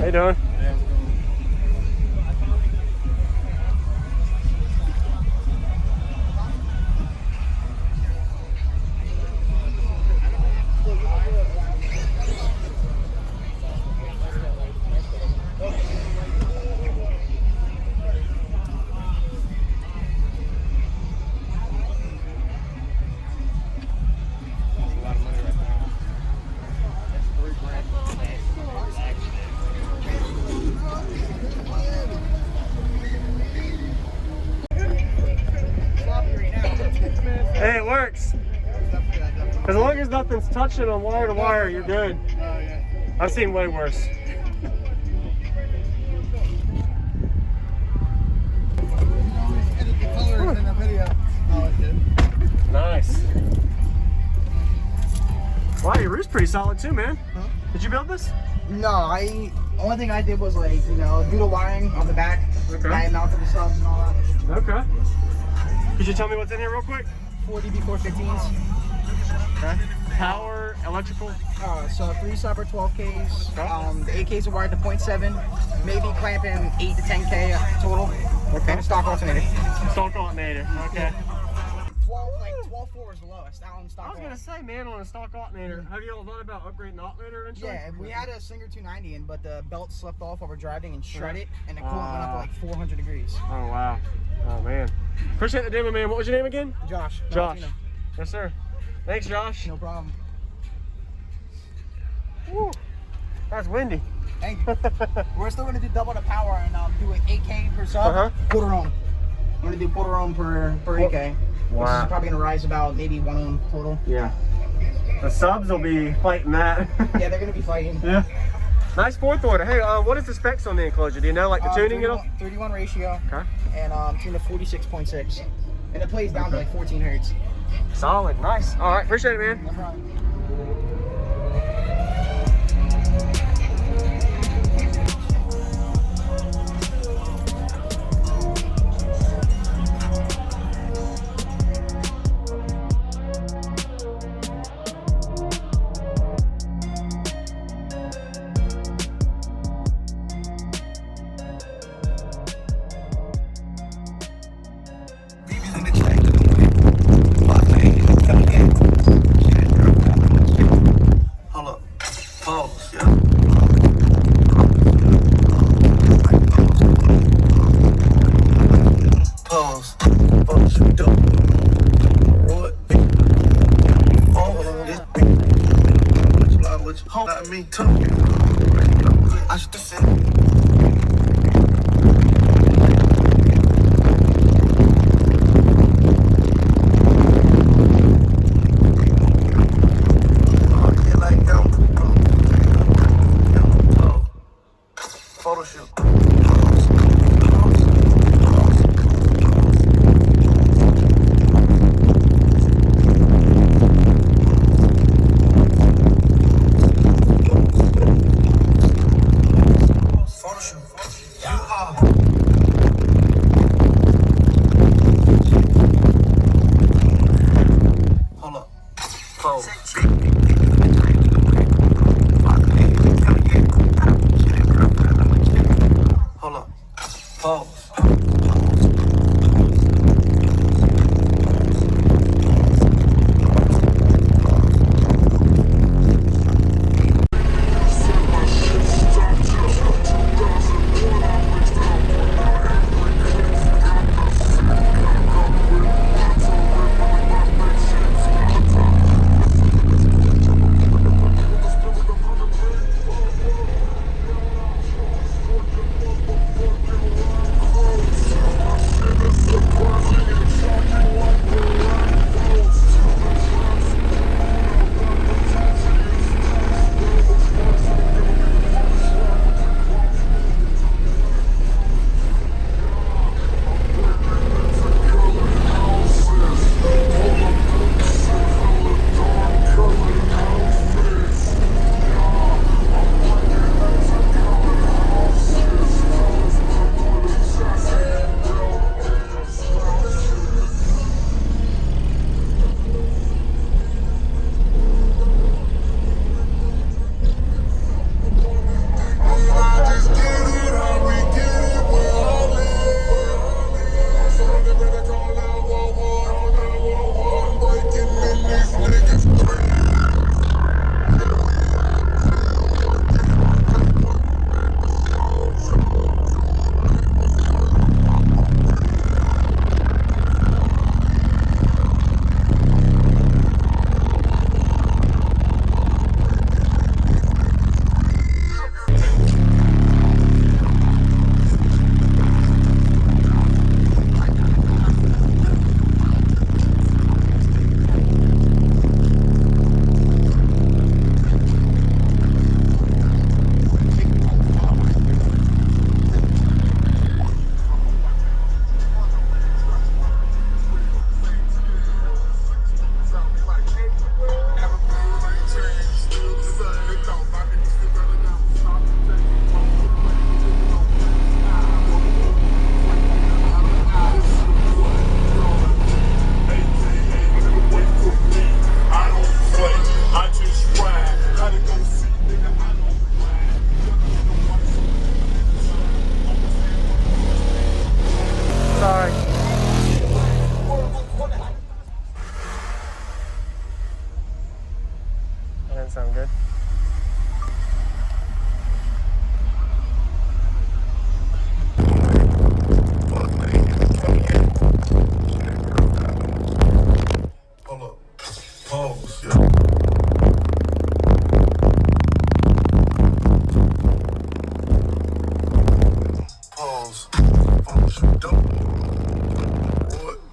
you doing? Hey, it works. As long as nothing's touching on wire to wire, you're good. I've seen way worse. Nice. Wow, your roof's pretty solid too, man. Huh? Did you build this? No, only thing I did was like, you know, do the wiring on the back. Okay. I mounted the subs and all that. Okay. Could you tell me what's in here real quick? 4 DB415s. Okay. Power, electrical? So 3 sub or 12Ks. Okay. The 8Ks are wired to 0.7. Maybe clamping 8 to 10K total. Okay. And a stock alternator. Stock alternator. Okay. 12.4 is the lowest. I was gonna say, man, on a stock alternator, have you all thought about upgrading the alternator eventually? Yeah, we had a Singer 290 in, but the belt slipped off while we're driving and shredded it, and the coolant went up to like 400 degrees. Oh wow. Oh man. Appreciate the demo, man. What was your name again? Josh. Josh. Yes, sir. Thanks, Josh. No problem. Woo. That's windy. Thank you. We're still gonna do double the power and do an 8K per sub, quarter ohm. We're gonna do quarter ohm per 8K. Wow. Which is probably gonna rise about maybe 1 ohm total. Yeah. The subs will be fighting that. Yeah, they're gonna be fighting. Yeah. Nice fourth order. Hey, what is the specs on the enclosure? Do you know, like the tuning, 31 ratio. Okay. And tune to 46.6. And it plays down to like 14 hertz. Solid. Nice. All right. Appreciate it, man. No problem.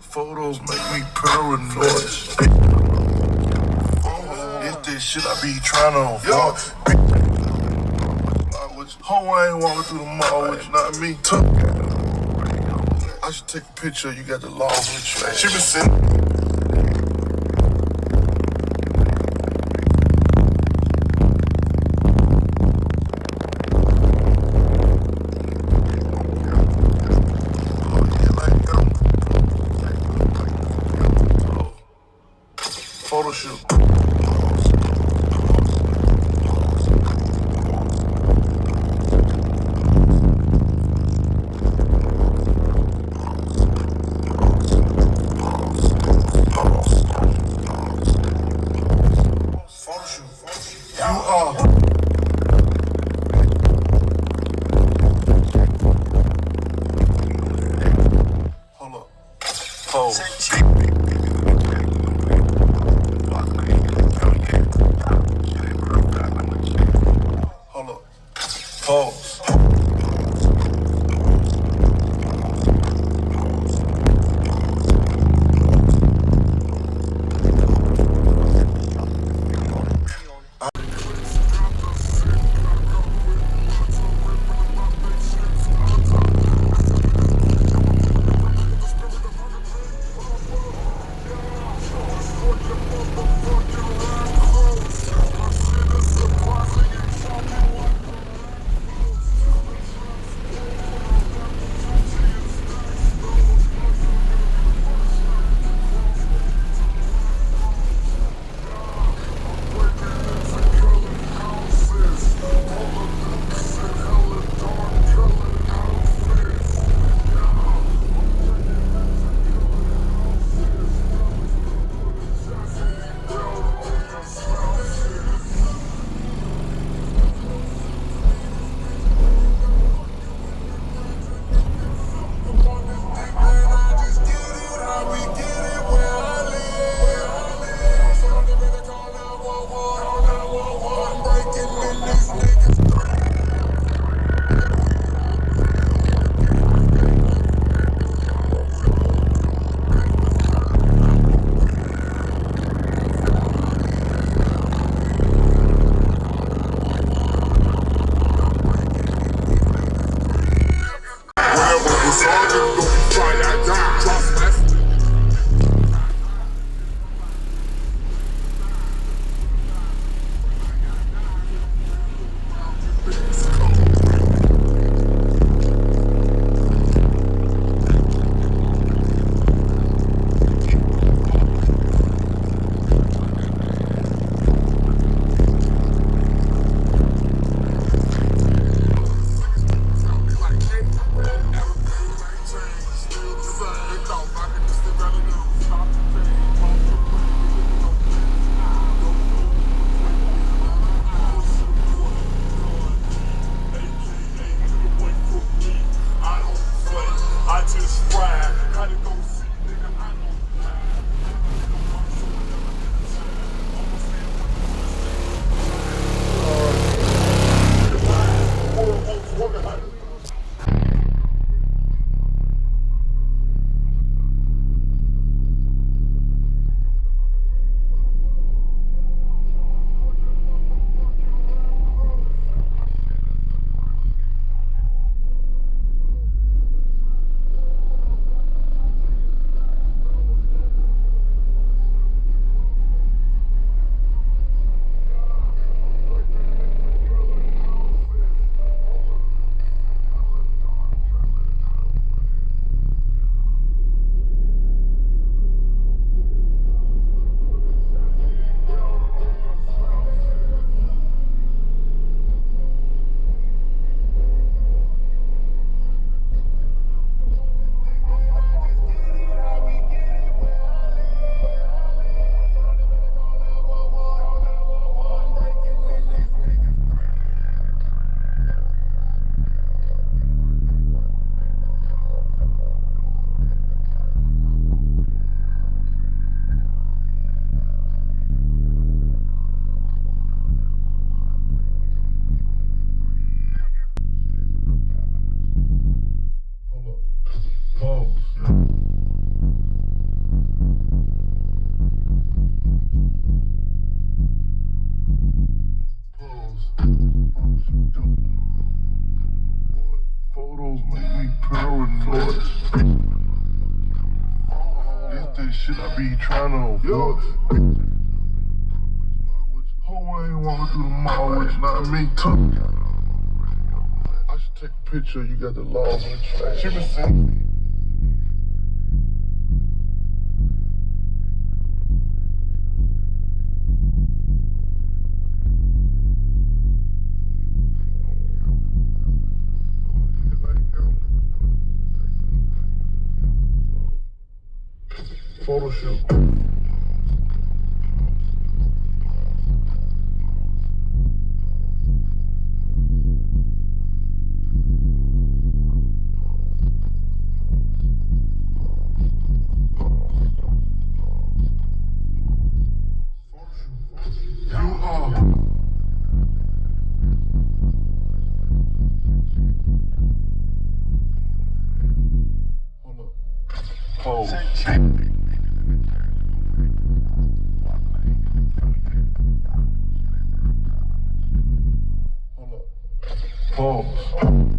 Photos make me paranoid. It's this shit I be trying to avoid. Hoe ain't walking through the mall with you, not me. I should take a picture, you got the law with you. She been sitting. Photo shoot. Hold up. Pose. Hold up. Pause. boys. This shit I be trying to avoid. Who ain't walking through the mall with you, not me. I should take a picture, you got the law with you. She been saying. Photo shoot. You are. Hold up. Pose. Hold up. Pause.